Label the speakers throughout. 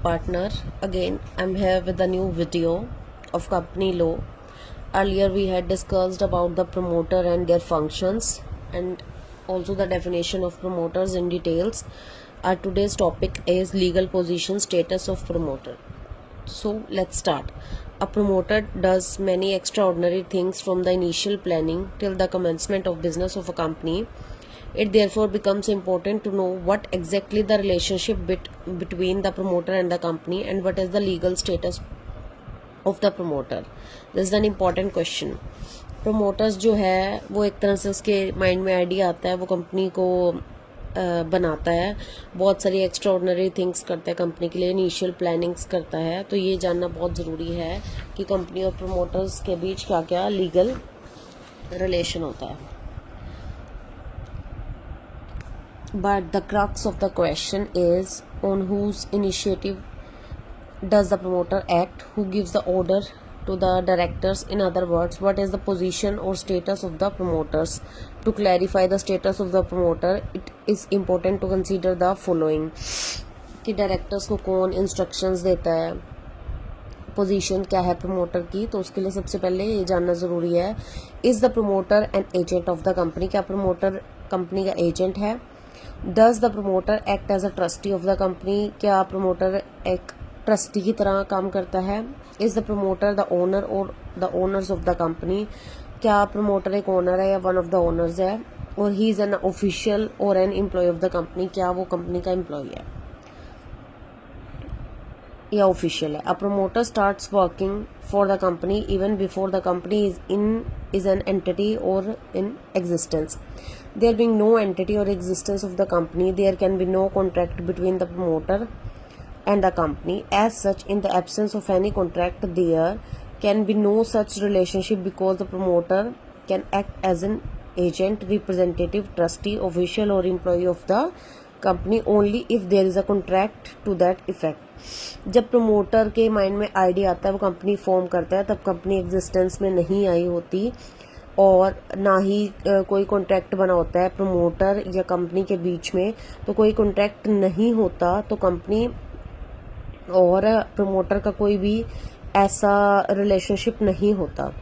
Speaker 1: partner. Again, I'm here with a new video of company law. Earlier we had discussed about the promoter and their functions and also the definition of promoters in details. Our today's topic is legal position status of promoter. So let's start. A promoter does many extraordinary things from the initial planning till the commencement of business of a company. It therefore becomes important to know what exactly the relationship between the promoter and the company and what is the legal status of the promoter. This is an important question. Promoters जो है वो एक तरह से उसके mind में idea आता है, वो कंपनी को बनाता है, बहुत सारी एक्स्ट्राऑर्डिनरी थिंग्स करता है कंपनी के लिए, इनिशियल प्लानिंग्स करता है. तो ये जानना बहुत ज़रूरी है कि कंपनी और प्रमोटर्स के बीच क्या क्या लीगल रिलेशन होता है. But the crux of the question is on whose initiative does the promoter act, who gives the order to the directors. In other words, what is the position or status of the promoters. To clarify the status of the promoter, it is important to consider the following कि directors को कौन instructions देता है, position क्या है promoter की. तो उसके लिए सबसे पहले ये जानना ज़रूरी है, is the promoter an agent of the company. क्या प्रमोटर कंपनी का एजेंट है. Does the promoter act as a trustee of the company. क्या प्रमोटर एक ट्रस्टी की तरह काम करता है. Is the promoter the owner or the owners of the company. क्या प्रमोटर एक ओनर है या वन ऑफ द ओनर्स है. Or he is an official or an employee of the company. क्या वो कंपनी का एम्प्लॉय है या ऑफिशियल है. A promoter starts working for the company even before the company is an entity or in existence. There being no entity or existence of the company, there can be no contract between the promoter and the company. As such, in the absence of any contract, there can be no such relationship because the promoter can act as an agent, representative, trustee, official or employee of the company only if there is a contract to that effect. जब promoter के mind में idea आता है, वो company form करता है, तब company existence में नहीं आई होती और ना ही कोई कॉन्ट्रैक्ट बना होता है प्रमोटर या कंपनी के बीच में. तो कोई कॉन्ट्रैक्ट नहीं होता तो कंपनी और प्रमोटर का कोई भी ऐसा रिलेशनशिप नहीं होता.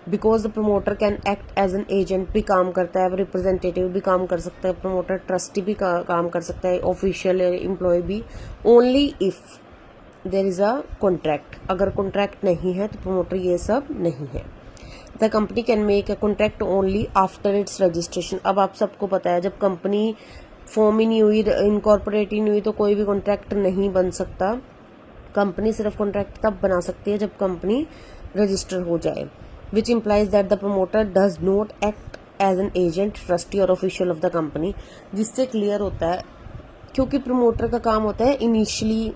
Speaker 1: Because the promoter can act as an agent भी काम करता है, रिप्रेजेंटेटिव भी काम कर सकता है, प्रमोटर ट्रस्टी भी काम कर सकता है, ऑफिशियल एम्प्लॉय भी. Only if there is a contract. अगर कॉन्ट्रैक्ट नहीं है तो प्रमोटर ये सब नहीं है. The company can make a contract only after it's registration. अब आप सबको पता है, जब कंपनी फॉर्म ही नहीं हुई, इनकॉर्पोरेट ही नहीं हुई, तो कोई भी कॉन्ट्रैक्ट नहीं बन सकता. कंपनी सिर्फ कॉन्ट्रैक्ट तब बना सकती है जब कंपनी रजिस्टर हो जाए. which implies that the promoter does not act as an agent, trustee or official of the company. जिससे क्लियर होता है, क्योंकि प्रमोटर का काम होता है इनिशियली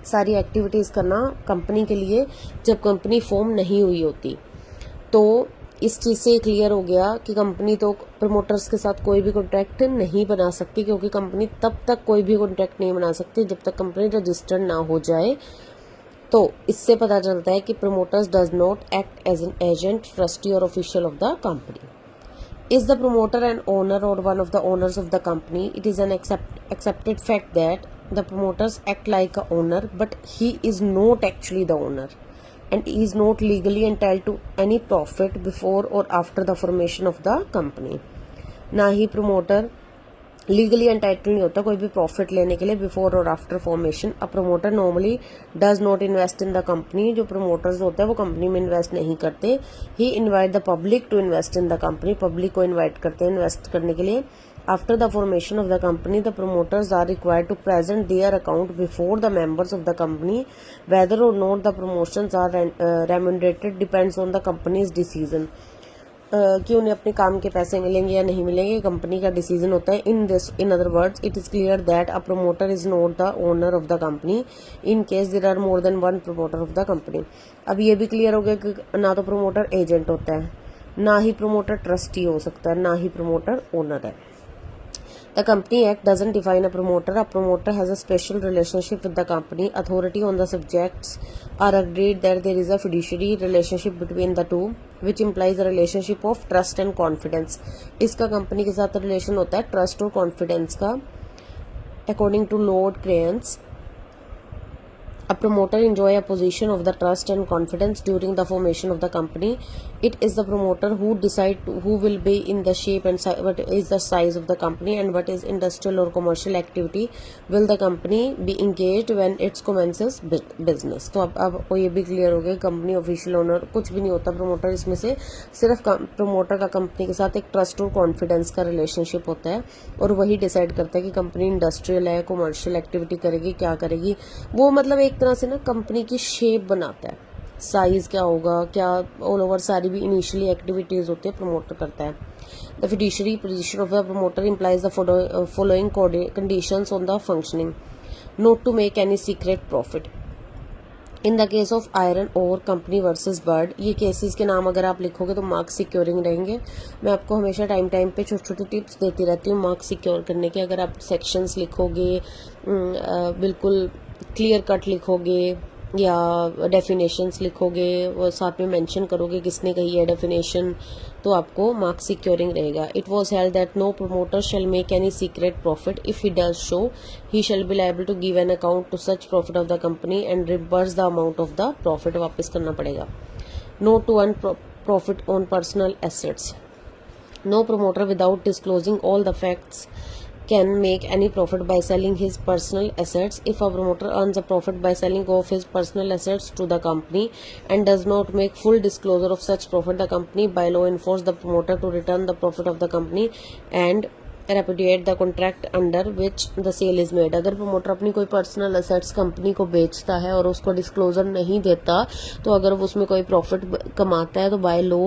Speaker 1: सारी एक्टिविटीज करना कंपनी के लिए जब कंपनी फॉर्म नहीं हुई होती. तो इस चीज़ से क्लियर हो गया कि कंपनी तो प्रमोटर्स के साथ कोई भी कॉन्ट्रैक्ट नहीं बना सकती, क्योंकि कंपनी तब तक कोई भी कॉन्ट्रैक्ट नहीं बना सकती जब तक कंपनी रजिस्टर्ड ना हो जाए. तो इससे पता चलता है कि promoters does not act as an agent, trustee or official of the company. Is the promoter an owner or one of the owners of the company. It is an accepted fact that the promoters act like a owner, but he is not actually the owner and he is not legally entitled to any profit before or after the formation of the company. ना ही promoter legally entitle नहीं होता कोई भी profit लेने के लिए before और after formation. A promoter normally does not invest in the company. जो प्रमोटर्स होते हैं वो कंपनी में इन्वेस्ट नहीं करते. He invite the public to invest in the company. Public को इन्वाइट करते हैं इन्वेस्ट करने के लिए. After the formation of the company the promoters are required to present their account before the members of the company. Whether or not the promotions are रेम्यूनरेटेड depends on the companies decision. कि उन्हें अपने काम के पैसे मिलेंगे या नहीं मिलेंगे, कंपनी का डिसीजन होता है. In other words it is clear that a promoter is not the owner of the company in case there are more than one promoter of the company. अब ये भी क्लियर हो गया कि ना तो प्रमोटर एजेंट होता है, ना ही प्रमोटर ट्रस्टी हो सकता है, ना ही प्रमोटर ओनर है. The Company Act doesn't define a promoter. A promoter has a special relationship with the company. Authority on the subjects are agreed that there is a fiduciary relationship between the two, which implies a relationship of trust and confidence. इसका company के साथ relation होता है trust और confidence का. According to Lord Crayons, A promoter enjoy a position of the trust and confidence during the formation of the company. It is the promoter who decide who will be in the shape and what is the size of the company and what is industrial or commercial activity will the company be engaged when it commences business. तो अब आपको ये भी clear हो गया, company official owner कुछ भी नहीं होता, प्रमोटर इसमें से सिर्फ प्रमोटर का कंपनी के साथ एक ट्रस्ट और कॉन्फिडेंस का रिलेशनशिप होता है और वही डिसाइड करता है कि कंपनी इंडस्ट्रियल है, कमर्शियल एक्टिविटी करेगी, क्या करेगी। वो मतलब एक तरह से ना कंपनी की शेप बनाता है, साइज क्या होगा, क्या ऑल ओवर सारी भी इनिशियली एक्टिविटीज होती है प्रमोटर करता है। The fiduciary position of the promoter implies the following conditions on the functioning, not to make any secret profit. In the case of Iron और कंपनी वर्सेस बर्ड, ये cases के नाम अगर आप लिखोगे तो मार्क्स सिक्योरिंग रहेंगे। मैं आपको हमेशा टाइम टाइम पे छोटी छोटी टिप्स देती रहती हूँ मार्क्स सिक्योर करने के। अगर आप सेक्शंस लिखोगे, बिल्कुल क्लियर कट लिखोगे या डेफिनेशंस लिखोगे, वो साथ में मेंशन करोगे किसने कही है डेफिनेशन, तो आपको मार्क्स सिक्योरिंग रहेगा। It was held that no promoter shall make any secret profit, if he does so he shall be liable to give an account to such profit of the company and reverse the amount of the profit, वापस करना पड़ेगा। No to earn profit on personal assets, no promoter without disclosing all the facts can make any profit by selling his personal assets. If a promoter earns a profit by selling off his personal assets to the company and does not make full disclosure of such profit, the company by law enforce the promoter to return the profit of the company and repudiate the contract under which the sale is made. अगर promoter अपनी कोई personal assets company को बेचता है और उसको disclosure नहीं देता, तो अगर वो उसमें कोई प्रॉफिट कमाता है तो बाय लॉ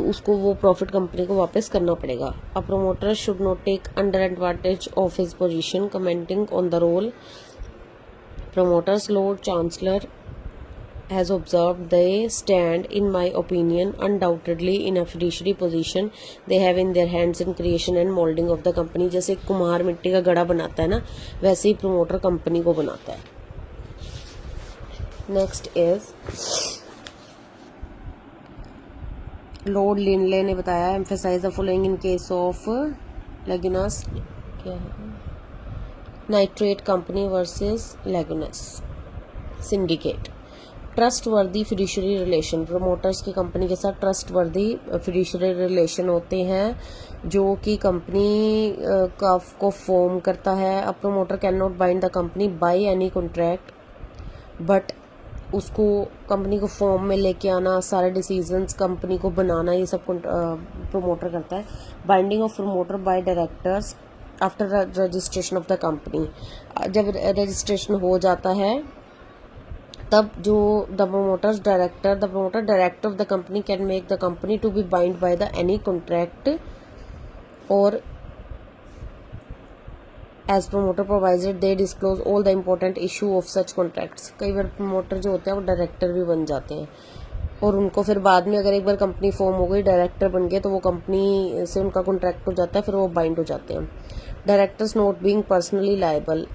Speaker 1: उसको वो प्रॉफिट कंपनी को वापस करना पड़ेगा। A promoter should not take under advantage of his position, commenting on the role promoters, Lord Chancellor has observed, they stand, in my opinion, undoubtedly in a fiduciary position they have in their hands in creation and molding of the company. जैसे कुम्हार मिट्टी का घड़ा बनाता है ना, वैसे ही promoter company को बनाता है। नेक्स्ट इज लॉर्ड लिनले ने बताया, emphasize the following in case of Lagunas, क्या है, nitrate company versus Lagunas syndicate. Trust worthy fiduciary relation, promoters की कंपनी के साथ ट्रस्ट वर्दी फिड्यूशियरी रिलेशन होते हैं जो कि कंपनी को फॉर्म करता है। अब promoter can not bind the company by any contract, but उसको कंपनी को फॉर्म में लेके आना, सारे डिसीजंस कंपनी को बनाना, ये सब प्रमोटर करता है। Binding of promoter by directors after registration of the company, जब रजिस्ट्रेशन हो जाता है तब जो the promoter director of the company can make the company to be bind by the any contract or as promoter provided they disclose all the important issue of such contracts. कई बार promoter जो होते हैं वो director भी बन जाते हैं और उनको फिर बाद में अगर एक बार कंपनी फॉर्म हो गई, डायरेक्टर बन गए, तो वो कंपनी से उनका कॉन्ट्रैक्ट हो जाता है, फिर वो बाइंड हो जाते हैं। Directors not being personally liable,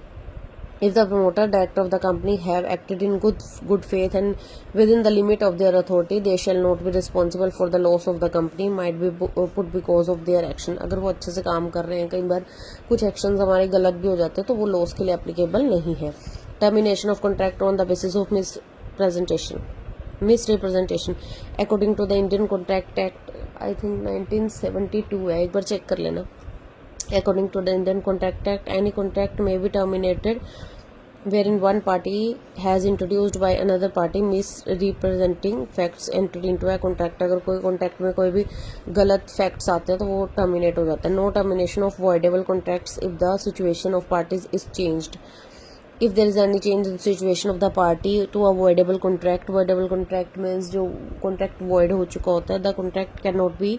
Speaker 1: if the promoter director of the company have acted in good faith and within the limit of their authority, they shall not be responsible for the loss of the company might be put because of their action। अगर वो अच्छे से काम कर रहे हैं, कई बार कुछ एक्शंस हमारे गलत भी हो जाते हैं तो वो लॉस के लिए एप्लीकेबल नहीं है। Termination of contract on the basis of misrepresentation according to the Indian contract act, I think 1972 है, एक बार चेक कर लेना। According to the Indian Contract Act, any contract may be terminated wherein one party has introduced by another party misrepresenting facts entered into a contract। अगर कोई contract में कोई भी गलत फैक्ट्स आते हैं तो वो टर्मिनेट हो जाता है। No termination of voidable contracts if the situation of parties is changed। If there is any change in the situation of the party to a voidable contract means जो contract void हो चुका होता है, the contract cannot be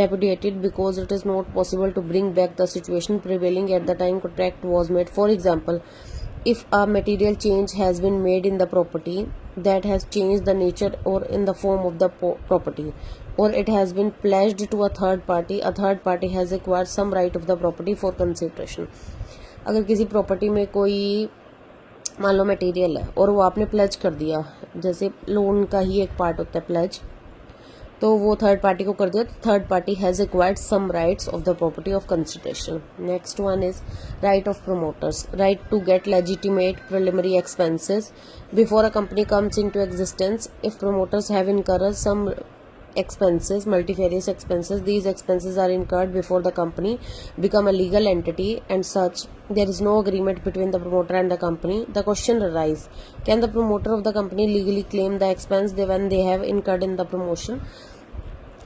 Speaker 1: repudiated because it is not possible to bring back the situation prevailing at the time contract was made। For example, if a material change has been made in the property that has changed the nature or in the form of the property, or it has been pledged to a third party has acquired some right of the property for consideration। अगर किसी property में कोई मान लो material है और वो आपने pledge कर दिया, जैसे लोन का ही एक पार्ट होता है प्लेज, तो वो थर्ड पार्टी को कर दिया, तो third party has acquired some rights of the property of consideration. Next one is right of promoters. Right to get legitimate preliminary expenses before a company comes in to existence. If promoters have incurred some expenses, multifarious expenses, these expenses are incurred before the company become a legal entity, and such there is no agreement between the promoter and the company. The question arises, can the promoter of the company legally claim the expense when they have incurred in the promotion?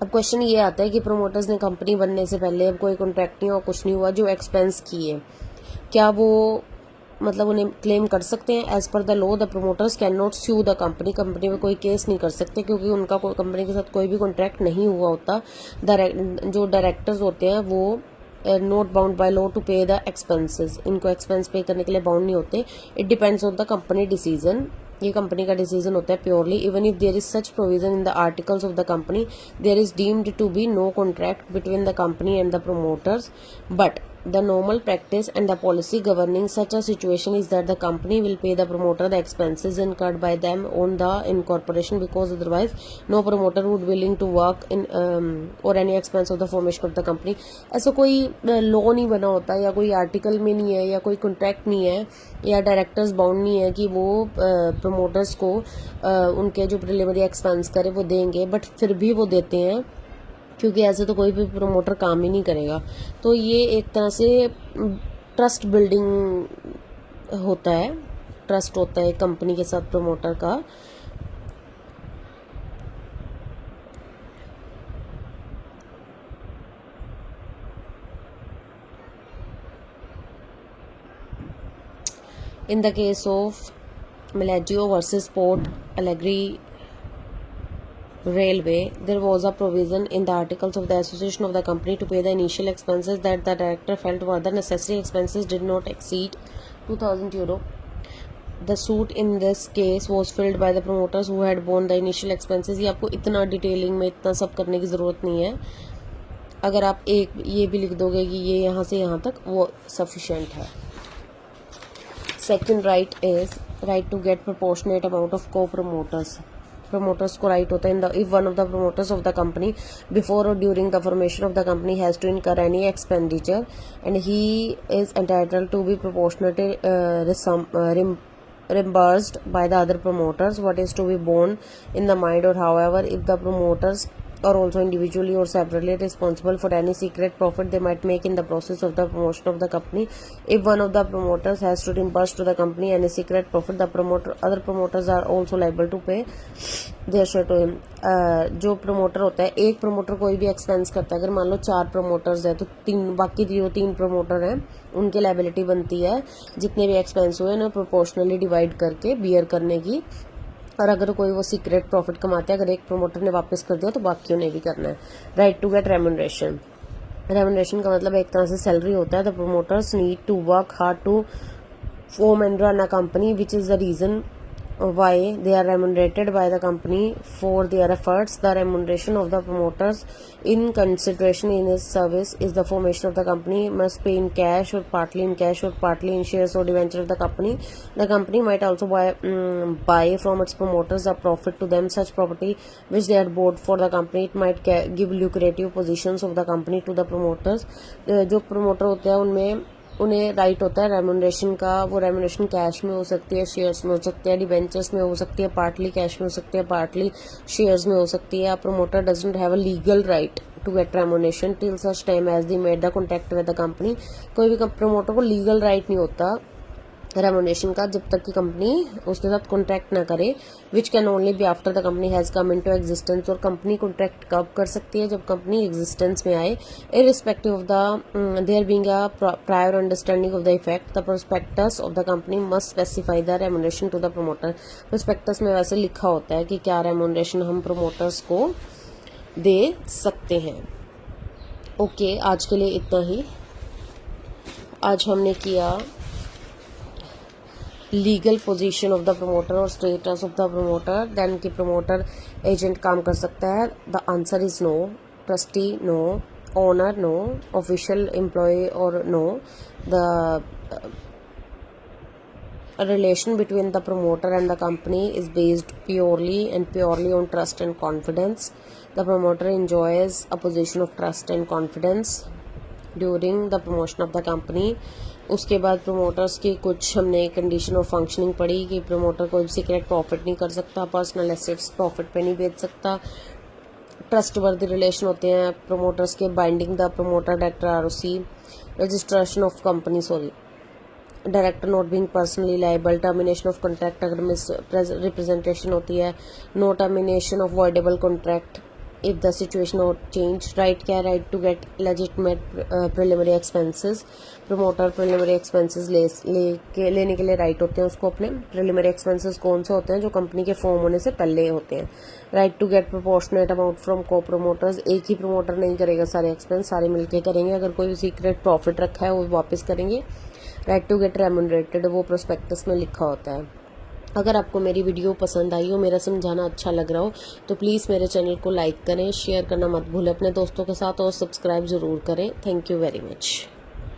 Speaker 1: अब question ये आता है कि promoters ने company बनने से पहले, अब कोई कॉन्ट्रैक्ट नहीं हुआ, कुछ नहीं हुआ, जो एक्सपेंस किए, क्या वो मतलब उन्हें क्लेम कर सकते हैं? As per the law the promoters can not sue the company. Company में कोई केस नहीं कर सकते क्योंकि उनका कंपनी के साथ कोई भी कॉन्ट्रैक्ट नहीं हुआ होता. जो डायरेक्टर्स होते हैं वो not bound by law to pay the expenses. इनको एक्सपेंस पे करने के लिए बाउंड नहीं होते. It depends on the company decision. ये कंपनी का डिसीजन होता है purely. Even if there is such provision in the articles of the company, there is deemed to be no contract between the company and the promoters. But the normal practice and the policy governing such a situation is that the company will pay the promoter the expenses incurred by them on the incorporation, because otherwise no promoter would willing to work in or any expense of the formation of the company. ऐसा कोई law नहीं बना होता, या कोई article में नहीं है, या कोई कॉन्ट्रैक्ट नहीं है, या डायरेक्टर्स बाउंड नहीं है कि वो प्रमोटर्स को उनके जो प्रिलिमिनरी एक्सपेंस करे वो देंगे. बट फिर भी वो देते हैं क्योंकि ऐसे तो कोई भी प्रमोटर काम ही नहीं करेगा. तो ये एक तरह से ट्रस्ट बिल्डिंग होता है, ट्रस्ट होता है कंपनी के साथ प्रमोटर का. इन the case of Milagio versus Port Alegre Railway, there was a provision in the articles of the association of the company to pay the initial expenses that the director felt were the necessary expenses did not exceed 2,000 euro. The suit in this case was filled by the promoters who had borne the initial expenses. ये आपको इतना detailing में इतना सब करने की ज़रूरत नहीं है. अगर आप एक ये भी लिख दोगे कि ये यहाँ से यहाँ तक, वो सफिशेंट है. Second right is right to get proportionate amount of co promoters. promoters को right होता है if one of the promoters of the company before or during the formation of the company has to incur any expenditure and he is entitled to be proportionately reimbursed by the other promoters what is to be borne in the mind. Or however, if the promoters are also individually or separately responsible for any secret profit they might make in the process of the promotion of the company, if one of the promoters has to reimburse to the company any secret profit, the other promoters are also liable to pay their share to him. जो promoter होता है, एक promoter कोई भी expense करता है, अगर मान लो 4 प्रमोटर्स है तो बाकी जो 3 प्रमोटर हैं उनकी लायबिलिटी बनती है जितने भी एक्सपेंस हुए ना प्रोपोर्शनली डिवाइड करके बियर करने की. और अगर कोई वो सीक्रेट प्रॉफिट कमाते हैं, अगर एक प्रमोटर ने वापस कर दिया तो बाकियों ने भी करना है. Right to get remuneration. Remuneration का मतलब एक तरह से सैलरी होता है. The promoters need to work hard to form and run a company, which is the reason why they are remunerated by the company for their efforts. The remuneration of the promoters in consideration in his service is the formation of the company must pay in cash or partly in cash or partly in shares or debenture of the company. The company might also buy from its promoters a profit to them such property which they had bought for the company. It might give lucrative positions of the company to the promoters. जो promoter होते हैं उनमें उन्हें right होता है remuneration का. वो remuneration cash में हो सकती है, शेयर्स में हो सकती है, डिबेंचर्स में हो सकती है, पार्टली कैश में हो सकती है, पार्टली शेयर्स में हो सकती है. Promoter doesn't have a legal right to get remuneration till such time as they made the contract with the company. कोई भी प्रमोटर को लीगल राइट नहीं होता रेम्यूनरेशन का जब तक कि कंपनी उसके साथ कॉन्ट्रैक्ट ना करे, which can only be after the company has come into existence. और कंपनी कॉन्ट्रैक्ट कब कर सकती है? जब कंपनी एग्जिस्टेंस में आए. Irrespective of the there being a prior understanding of the effect, the prospectus of the company must specify the remuneration to the promoter. Prospectus में वैसे लिखा होता है कि क्या रेम्यूनरेशन हम प्रोमोटर्स को दे सकते हैं. ओके, आज के लिए इतना ही. आज हमने किया legal position of the promoter और status of the promoter. Then कि प्रमोटर एजेंट काम कर सकता है. The answer is no. Trustee no. Owner no. Official employee or no. The A relation between the promoter and the company is based purely on trust and confidence. The promoter enjoys a position of trust and confidence during the promotion of the company. उसके बाद promoters की कुछ हमने condition of functioning पढ़ी कि promoter कोई secret profit नहीं कर सकता, पर्सनल एसेट्स प्रॉफिट पे नहीं बेच सकता, ट्रस्ट वर्दी रिलेशन होते हैं प्रोमोटर्स के, binding the promoter director ROC, registration of company director not being personally liable, termination of contract अगर मिस रिप्रेजेंटेशन होती है, no termination of voidable contract if the situation और चेंज, राइट क्या है, right to get legitimate preliminary expenses, promoter preliminary expenses लेने के लिए right होते हैं उसको अपने। प्रिलिमिनरी एक्सपेंसेस कौन से होते हैं, जो कंपनी के फॉर्म होने से पहले होते हैं। Right to get proportionate amount from co promoters, एक ही प्रोमोटर नहीं करेगा सारे एक्सपेंस, सारे मिलके करेंगे, अगर कोई सीक्रेट प्रॉफिट रखा है वो वापस करेंगे। राइट टू गेट रेम्यूनरेटेड, वो प्रोस्पेक्टस में लिखा होता है। अगर आपको मेरी वीडियो पसंद आई हो, मेरा समझाना अच्छा लग रहा हो, तो प्लीज़ मेरे चैनल को लाइक करें, शेयर करना मत भूलें अपने दोस्तों के साथ, और सब्सक्राइब ज़रूर करें। Thank you very much.